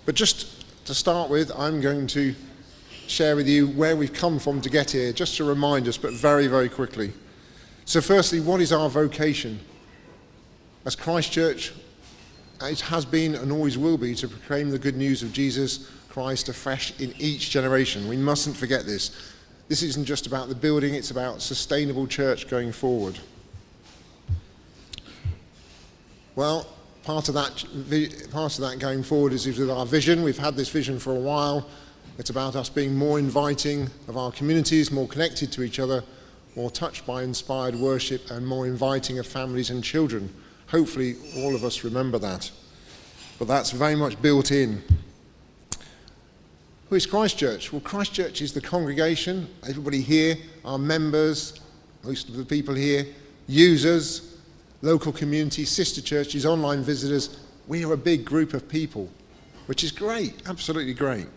But just to start with, I'm going to share with you where we've come from to get here, just to remind us, but very, very quickly. So firstly, what is our vocation? As Christ Church, it has been and always will be to proclaim the good news of Jesus Christ afresh in each generation. We mustn't forget this. This isn't just about the building, it's about sustainable church going forward. Well, part of that going forward is with our vision. We've had this vision for a while. It's about us being more inviting of our communities, more connected to each other, more touched by inspired worship, and more inviting of families and children. Hopefully all of us remember that. But that's very much built in. Who is Christ Church? Well, Christ Church is the congregation, everybody here, our members, most of the people here, users, local communities, sister churches, online visitors. We are a big group of people, which is great, absolutely great.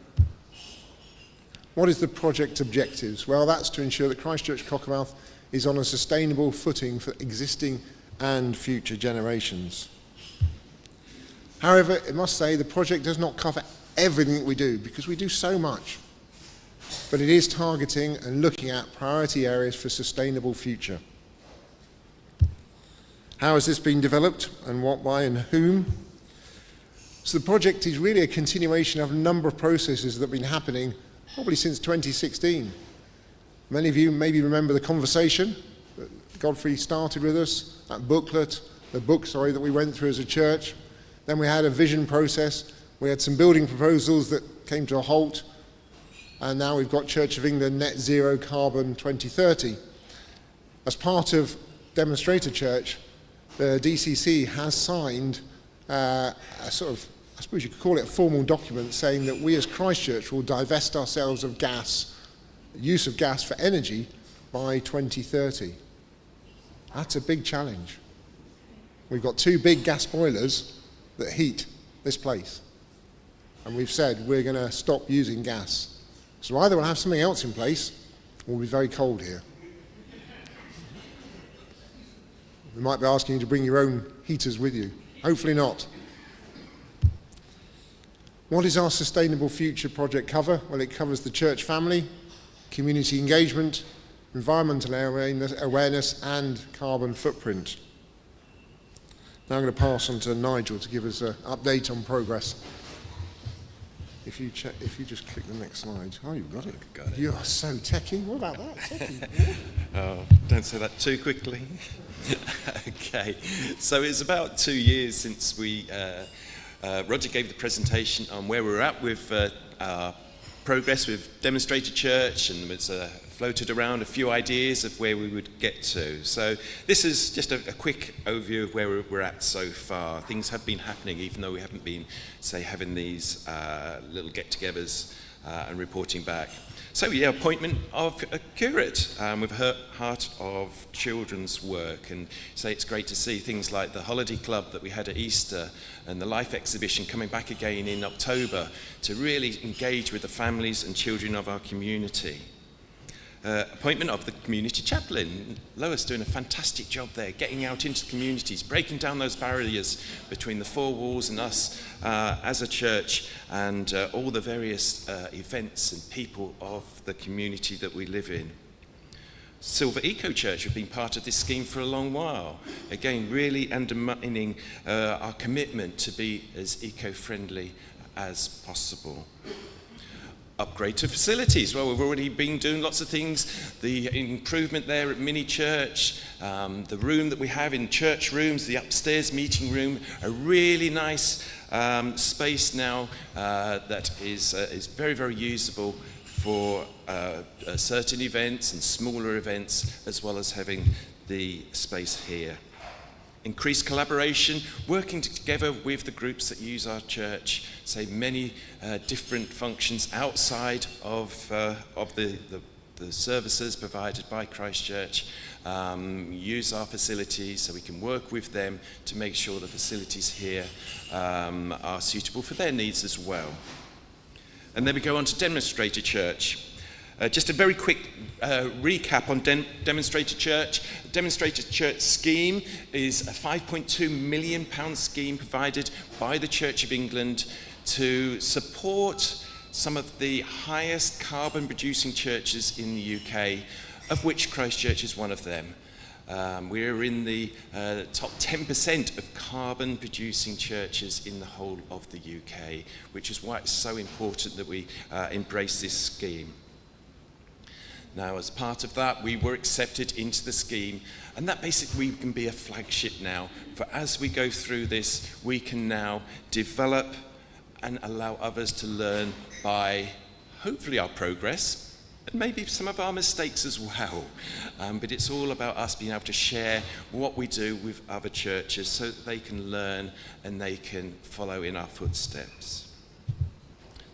What is the project objectives? Well, that's to ensure that Christ Church Cockermouth is on a sustainable footing for existing and future generations. However, I must say the project does not cover everything that we do, because we do so much. But it is targeting and looking at priority areas for sustainable future. How has this been developed, and what, why, and whom? So the project is really a continuation of a number of processes that have been happening probably since 2016. Many of you maybe remember the conversation that Godfrey started with us, the book that we went through as a church. Then we had a vision process. We had some building proposals that came to a halt. And now we've got Church of England Net Zero Carbon 2030. As part of Demonstrator Church, the DCC has signed a sort of, I suppose you could call it a formal document, saying that we as Christ Church will divest ourselves of gas, use of gas for energy, by 2030. That's a big challenge. We've got 2 big gas boilers that heat this place. And we've said we're going to stop using gas. So either we'll have something else in place, or we'll be very cold here. We might be asking you to bring your own heaters with you. Hopefully not. What is our Sustainable Future project cover? Well, it covers the church family, community engagement, environmental awareness, and carbon footprint. Now I'm going to pass on to Nigel to give us an update on progress. If you just click the next slide. Oh, you've got it. Got it. You are so techie. What about that? Techie. Oh, don't say that too quickly. Okay, so it's about 2 years since Roger gave the presentation on where we're at with our progress with Demonstrator Church, and it's floated around a few ideas of where we would get to. So this is just a quick overview of where we're at so far. Things have been happening, even though we haven't been, say, having these little get-togethers and reporting back. So yeah, appointment of a curate with her heart of children's work, and say it's great to see things like the holiday club that we had at Easter and the life exhibition coming back again in October to really engage with the families and children of our community. Appointment of the community chaplain. Lois doing a fantastic job there, getting out into the communities, breaking down those barriers between the 4 walls and us as a church, and all the various events and people of the community that we live in. Silver Eco Church have been part of this scheme for a long while. Again, really undermining our commitment to be as eco-friendly as possible. Upgrade to facilities. Well, we've already been doing lots of things. The improvement there at Mini Church, the room that we have in church rooms, the upstairs meeting room, a really nice space now that is very, very usable for certain events and smaller events, as well as having the space here. Increased collaboration, working together with the groups that use our church, say many different functions outside of the services provided by Christ Church, use our facilities so we can work with them to make sure the facilities here are suitable for their needs as well. And then we go on to Demonstrator Church. Just a very quick recap on Demonstrator Church. Demonstrator Church scheme is a £5.2 million scheme provided by the Church of England to support some of the highest carbon producing churches in the UK, of which Christ Church is one of them. We're in the top 10% of carbon producing churches in the whole of the UK, which is why it's so important that we embrace this scheme. Now, as part of that, we were accepted into the scheme, and that basically can be a flagship now. For as we go through this, we can now develop and allow others to learn by, hopefully, our progress, and maybe some of our mistakes as well. But it's all about us being able to share what we do with other churches so that they can learn and they can follow in our footsteps.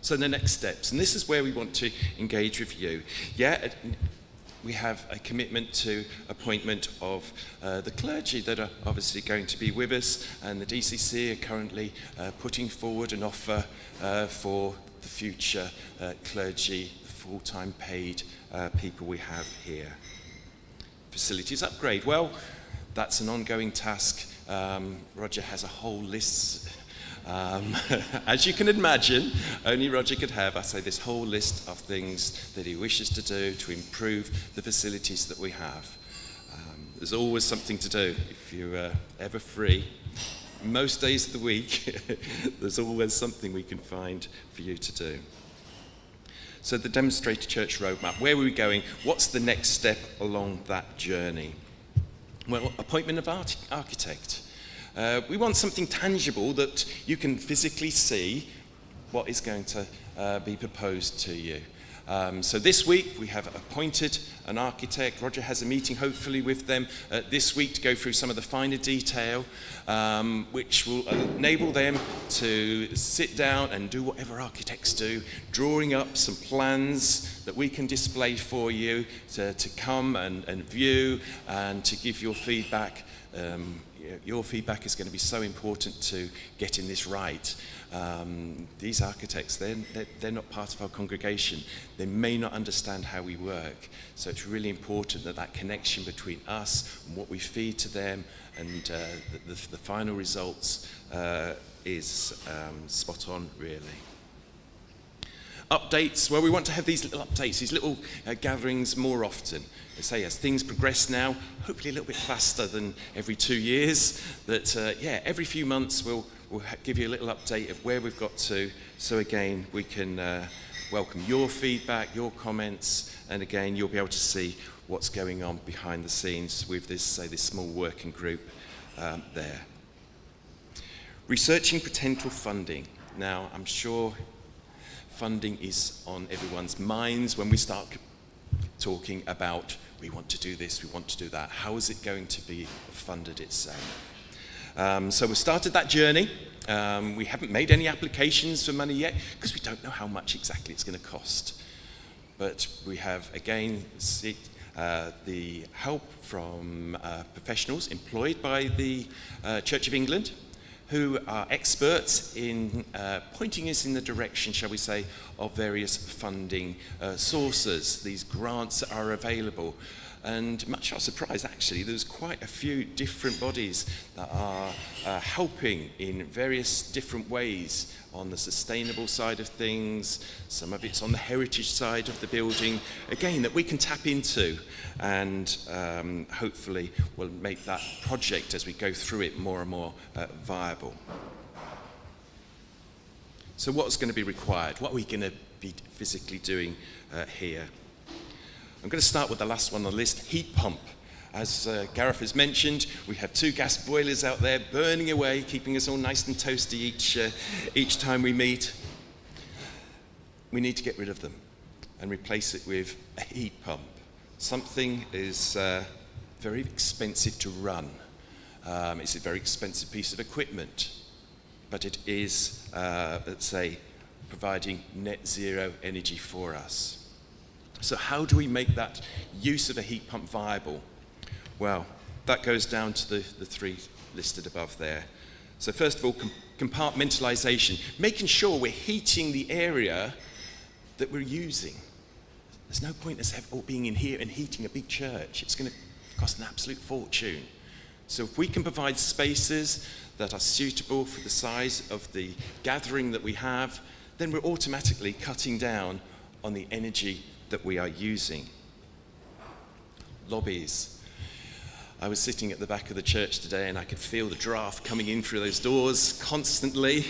So the next steps, and this is where we want to engage with you. We have a commitment to appointment of the clergy that are obviously going to be with us, and the DCC are currently putting forward an offer for the future clergy, full-time paid people we have here. Facilities upgrade, well, that's an ongoing task. Roger has a whole list. As you can imagine, only Roger could have, this whole list of things that he wishes to do to improve the facilities that we have. There's always something to do. If you're ever free, most days of the week, there's always something we can find for you to do. So the Demonstrator Church roadmap, where are we going? What's the next step along that journey? Well, appointment of architect. We want something tangible that you can physically see what is going to be proposed to you. So this week we have appointed an architect. Roger has a meeting hopefully with them this week to go through some of the finer detail, which will enable them to sit down and do whatever architects do, drawing up some plans that we can display for you to come and view and to give your feedback. Your feedback is going to be so important to getting this right. These architects, they're not part of our congregation. They may not understand how we work. So it's really important that connection between us and what we feed to them and the final results is spot on, really. Updates, well, we want to have these little updates, these little gatherings more often. I say as things progress now, hopefully a little bit faster than every 2 years, that every few months we'll give you a little update of where we've got to, so again we can welcome your feedback, your comments, and again you'll be able to see what's going on behind the scenes with this small working group there. Researching potential funding. Now, I'm sure funding is on everyone's minds when we start talking about we want to do this, we want to do that. How is it going to be funded itself? So we've started that journey. We haven't made any applications for money yet because we don't know how much exactly it's going to cost. But we have again the help from professionals employed by the Church of England, who are experts in pointing us in the direction, shall we say, of various funding sources, these grants that are available. And much our surprise, actually, there's quite a few different bodies that are helping in various different ways on the sustainable side of things. Some of it's on the heritage side of the building, again, that we can tap into and hopefully will make that project as we go through it more and more viable. So what's going to be required? What are we going to be physically doing here? I'm going to start with the last one on the list, heat pump. As Gareth has mentioned, we have 2 gas boilers out there burning away, keeping us all nice and toasty each time we meet. We need to get rid of them and replace it with a heat pump. Something is very expensive to run. It's a very expensive piece of equipment, but it is, let's say, providing net zero energy for us. So how do we make that use of a heat pump viable? Well, that goes down to the 3 listed above there. So first of all, compartmentalization, making sure we're heating the area that we're using. There's no point us all being in here and heating a big church. It's going to cost an absolute fortune. So if we can provide spaces that are suitable for the size of the gathering that we have, then we're automatically cutting down on the energy that we are using. Lobbies. I was sitting at the back of the church today and I could feel the draft coming in through those doors constantly.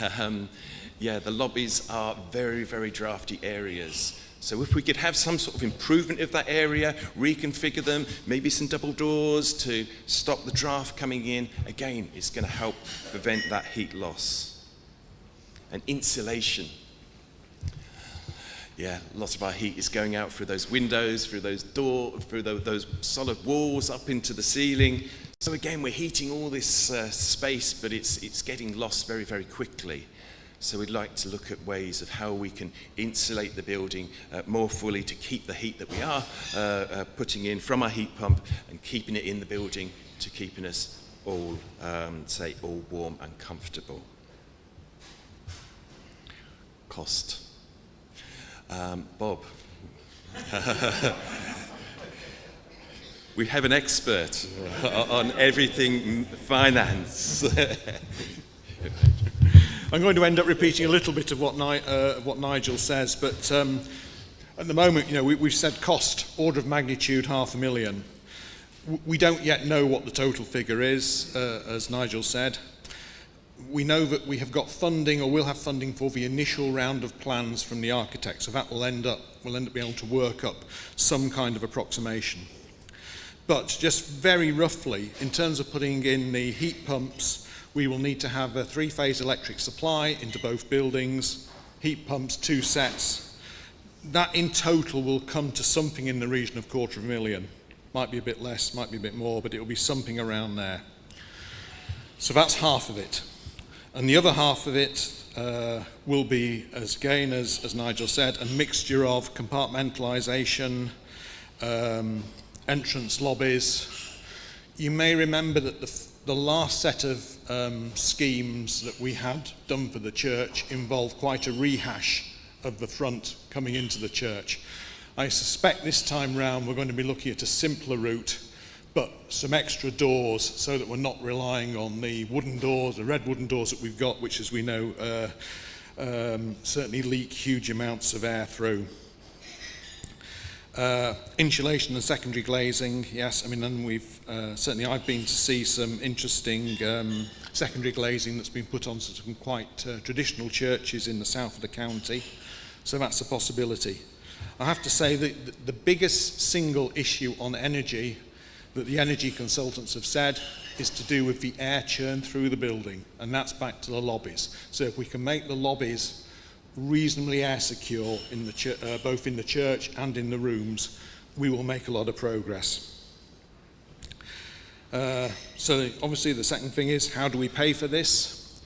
The lobbies are very, very drafty areas. So if we could have some sort of improvement of that area, reconfigure them, maybe some double doors to stop the draft coming in, again, it's going to help prevent that heat loss. And insulation. Lots of our heat is going out through those windows, through those doors, through those solid walls up into the ceiling. So again, we're heating all this space, but it's getting lost very, very quickly. So we'd like to look at ways of how we can insulate the building more fully to keep the heat that we are putting in from our heat pump and keeping it in the building to keeping us all warm and comfortable. Cost. Bob. We have an expert on everything finance. I'm going to end up repeating a little bit of what Nigel says, but at the moment, we've said cost, order of magnitude, $500,000. We don't yet know what the total figure is, as Nigel said. We know that we have got funding, or will have funding, for the initial round of plans from the architect, so that we'll end up being able to work up some kind of approximation. But just very roughly, in terms of putting in the heat pumps, we will need to have a 3-phase electric supply into both buildings, heat pumps, 2 sets. That in total will come to something in the region of $250,000. Might be a bit less, might be a bit more, but it will be something around there. So that's half of it. And the other half of it will be, as Nigel said, a mixture of compartmentalisation, entrance lobbies. You may remember that the last set of schemes that we had done for the church involved quite a rehash of the front coming into the church. I suspect this time round we're going to be looking at a simpler route, but some extra doors so that we're not relying on the wooden doors, the red wooden doors that we've got, which, as we know, certainly leak huge amounts of air through. Insulation and secondary glazing, yes. And we've certainly I've been to see some interesting secondary glazing that's been put on some quite traditional churches in the south of the county. So that's a possibility. I have to say that the biggest single issue on energy that the energy consultants have said is to do with the air churn through the building, and that's back to the lobbies. So if we can make the lobbies reasonably air secure in the both in the church and in the rooms, we will make a lot of progress. So obviously the second thing is, how do we pay for this?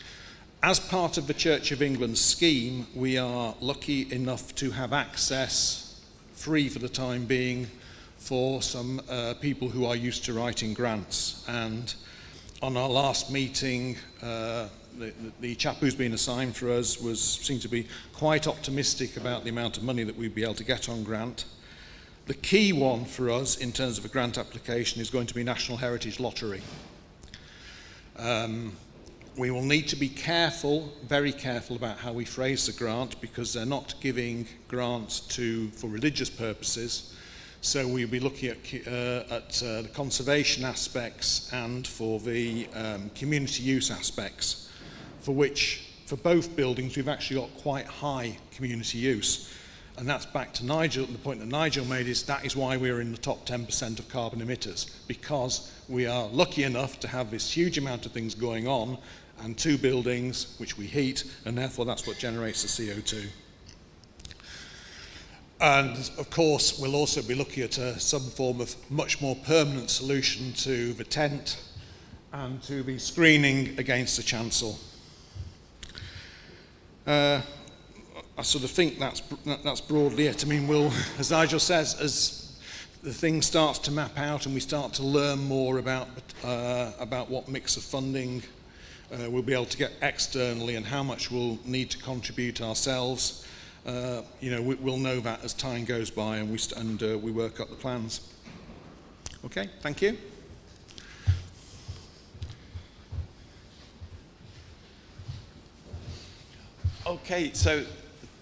As part of the Church of England scheme, we are lucky enough to have access, free for the time being, for some people who are used to writing grants. And on our last meeting, the chap who's been assigned for us seemed to be quite optimistic about the amount of money that we'd be able to get on grant. The key one for us in terms of a grant application is going to be National Heritage Lottery. We will need to be careful, very careful about how we phrase the grant, because they're not giving grants for religious purposes. So we'll be looking at the conservation aspects and for the community use aspects, for which, for both buildings, we've actually got quite high community use. And that's back to Nigel, the point that Nigel made is that is why we're in the top 10% of carbon emitters, because we are lucky enough to have this huge amount of things going on and 2 buildings which we heat, and therefore that's what generates the CO2. And of course, we'll also be looking at some form of much more permanent solution to the tent and to the screening against the chancel. I sort of think that's broadly it. I mean, as Nigel says, as the thing starts to map out and we start to learn more about what mix of funding we'll be able to get externally and how much we'll need to contribute ourselves, we'll know that as time goes by and we work up the plans. Okay, thank you. Okay, so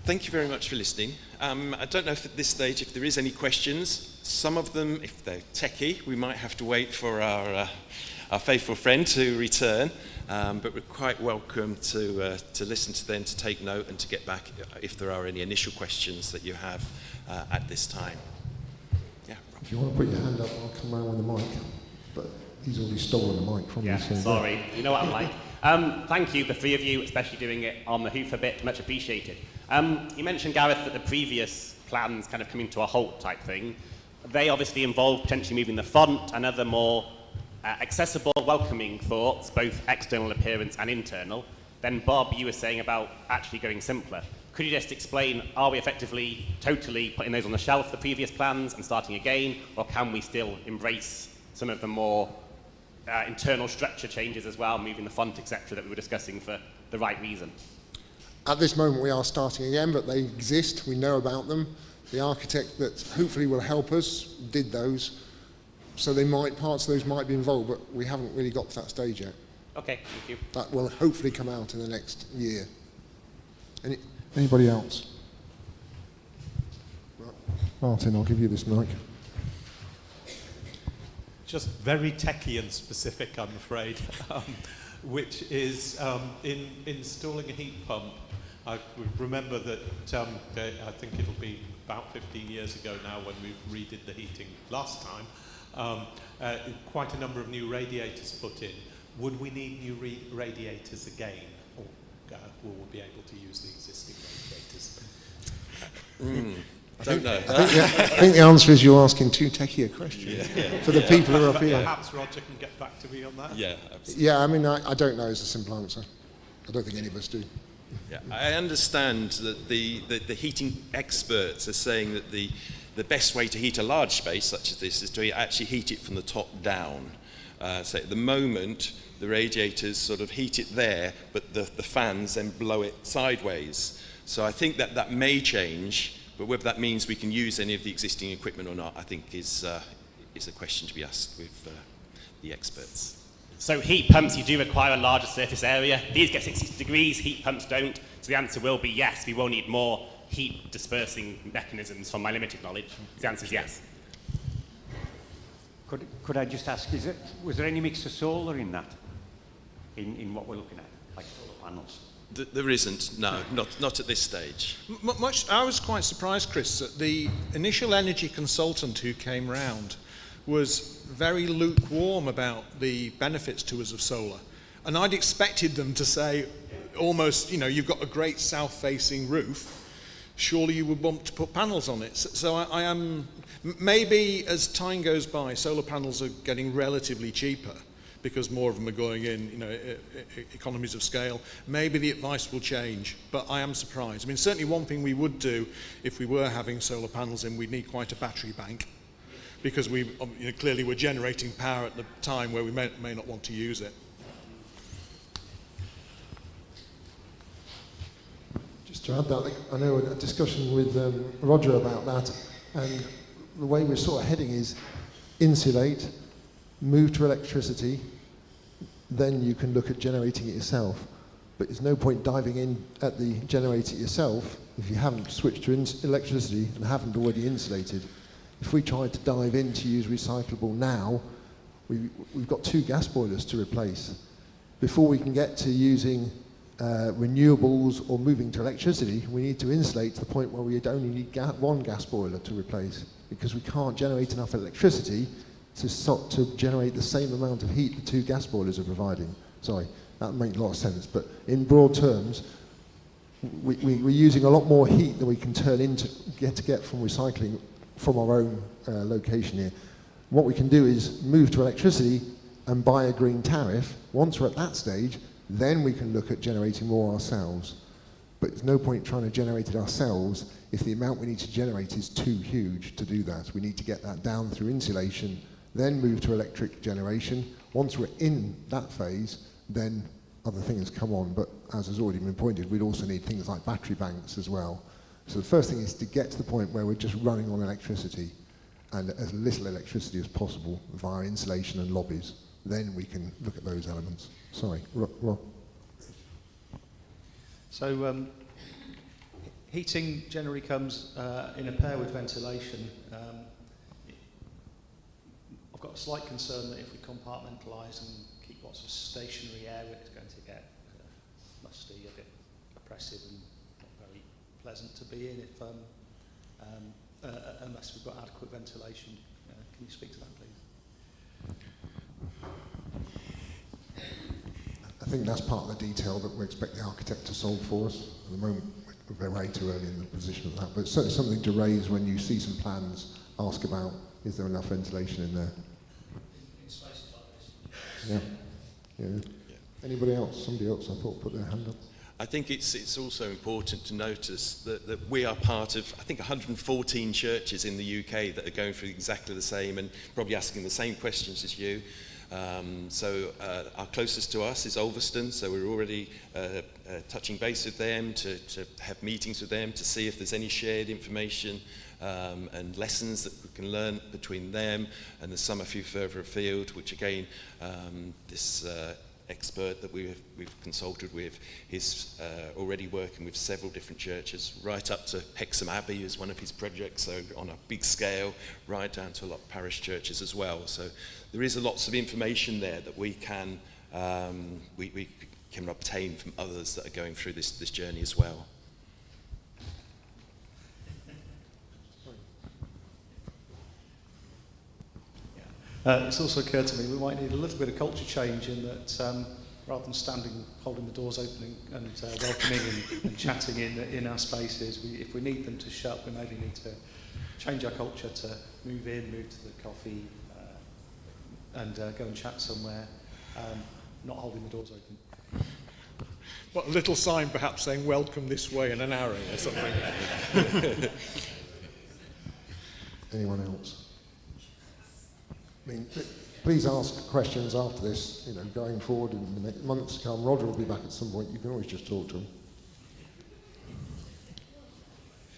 thank you very much for listening. I don't know if at this stage if there is any questions. Some of them, if they're techie, we might have to wait for our faithful friend to return. But we're quite welcome to listen to them, to take note, and to get back if there are any initial questions that you have at this time. Yeah. Rob. If you want to put your hand up, I'll come round with the mic. But he's already stolen the mic from me. So Sorry. You know what I'm like. Thank you, the three of you, especially doing it on the hoof a bit. Much appreciated. You mentioned, Gareth, that the previous plans kind of coming to a halt type thing. They obviously involve potentially moving the font and other more accessible, welcoming thoughts, both external appearance and internal. Then, Bob, you were saying about actually going simpler. Could you just explain, are we effectively totally putting those on the shelf, the previous plans, and starting again, or can we still embrace some of the more internal structure changes as well, moving the font, etc., that we were discussing for the right reason? at this moment we are starting again, but they exist, we know about them. The architect that hopefully will help us did those, so they might, parts of those might be involved, but we haven't really got to that stage yet. Okay, thank you. That will hopefully come out in the next year. Anybody else? Right. Martin, I'll give you this mic. Just very techie and specific, I'm afraid, which is in installing a heat pump. I remember that I think it'll be about 15 years ago now when we redid the heating last time. Quite a number of new radiators put in. Would we need new radiators again, or will we be able to use the existing radiators? I don't know. I think the answer is you're asking too techie a question for the people who are up here. Perhaps Roger can get back to me on that. Yeah, absolutely. Yeah, I mean, I don't know is the simple answer. I don't think any of us do. Yeah, I understand that the heating experts are saying that the best way to heat a large space such as this is to actually heat it from the top down. So at the moment, the radiators sort of heat it there, but the fans then blow it sideways. So I think that may change, but whether that means we can use any of the existing equipment or not, I think is a question to be asked with the experts. So heat pumps, you do require a larger surface area. These get 60 degrees, heat pumps don't. So the answer will be yes, we will need more heat dispersing mechanisms from my limited knowledge. The answer is yes. Could I just ask, was there any mix of solar in that? In what we're looking at, like solar panels? There isn't, no, not at this stage. I was quite surprised, Chris, that the initial energy consultant who came round was very lukewarm about the benefits to us of solar. And I'd expected them to say, almost, you've got a great south-facing roof, surely you would want to put panels on it. So I am, maybe as time goes by, solar panels are getting relatively cheaper because more of them are going in, economies of scale. Maybe the advice will change, but I am surprised. I mean, certainly one thing we would do if we were having solar panels in, we'd need quite a battery bank, because we clearly were generating power at the time where we may not want to use it. Just to add that, I know a discussion with Roger about that, and the way we're sort of heading is insulate, move to electricity, then you can look at generating it yourself. But there's no point diving in at the generator yourself if you haven't switched to electricity and haven't already insulated. If we tried to dive in to use recyclable now, we've got 2 gas boilers to replace. Before we can get to using renewables or moving to electricity, we need to insulate to the point where we only need 1 gas boiler to replace, because we can't generate enough electricity to generate the same amount of heat the 2 gas boilers are providing. Sorry, that makes a lot of sense, but in broad terms, we're using a lot more heat than we can turn into get from recycling from our own location here. What we can do is move to electricity and buy a green tariff. Once we're at that stage, then we can look at generating more ourselves. But there's no point trying to generate it ourselves if the amount we need to generate is too huge to do that. We need to get that down through insulation, then move to electric generation. Once we're in that phase, then other things come on. But as has already been pointed, we'd also need things like battery banks as well. So the first thing is to get to the point where we're just running on electricity, and as little electricity as possible via insulation and lobbies. Then we can look at those elements. Sorry, Rob. So heating generally comes in a pair with ventilation. I've got a slight concern that if we compartmentalise and keep lots of stationary air, it's going to get musty, a bit oppressive and not very pleasant to be in if, unless we've got adequate ventilation. Can you speak to that, please? I think that's part of the detail that we expect the architect to solve for us. At the moment, we're way too early in the position of that, but it's certainly something to raise when you see some plans, ask about, is there enough ventilation in there? In spaces like this. Yeah. Anybody else? Somebody else I thought put their hand up. I think it's also important to notice that we are part of, I think, 114 churches in the UK that are going through exactly the same and probably asking the same questions as you. Our closest to us is Ulverston, so we're already touching base with them to have meetings with them to see if there's any shared information and lessons that we can learn between them, and there's some a few further afield, which again, this expert that we've consulted with is already working with several different churches, right up to Hexham Abbey is one of his projects, so on a big scale, right down to a lot of parish churches as well. So there is lots of information there that we can obtain from others that are going through this journey as well. It's also occurred to me we might need a little bit of culture change in that rather than holding the doors open and welcoming and chatting in our spaces, if we need them to shut, we maybe need to change our culture to move to the coffee and go and chat somewhere, not holding the doors open. What, a little sign perhaps saying welcome this way and an arrow or something. Anyone else? I mean, please ask questions after this, going forward in the next months to come. Roger will be back at some point. You can always just talk to him.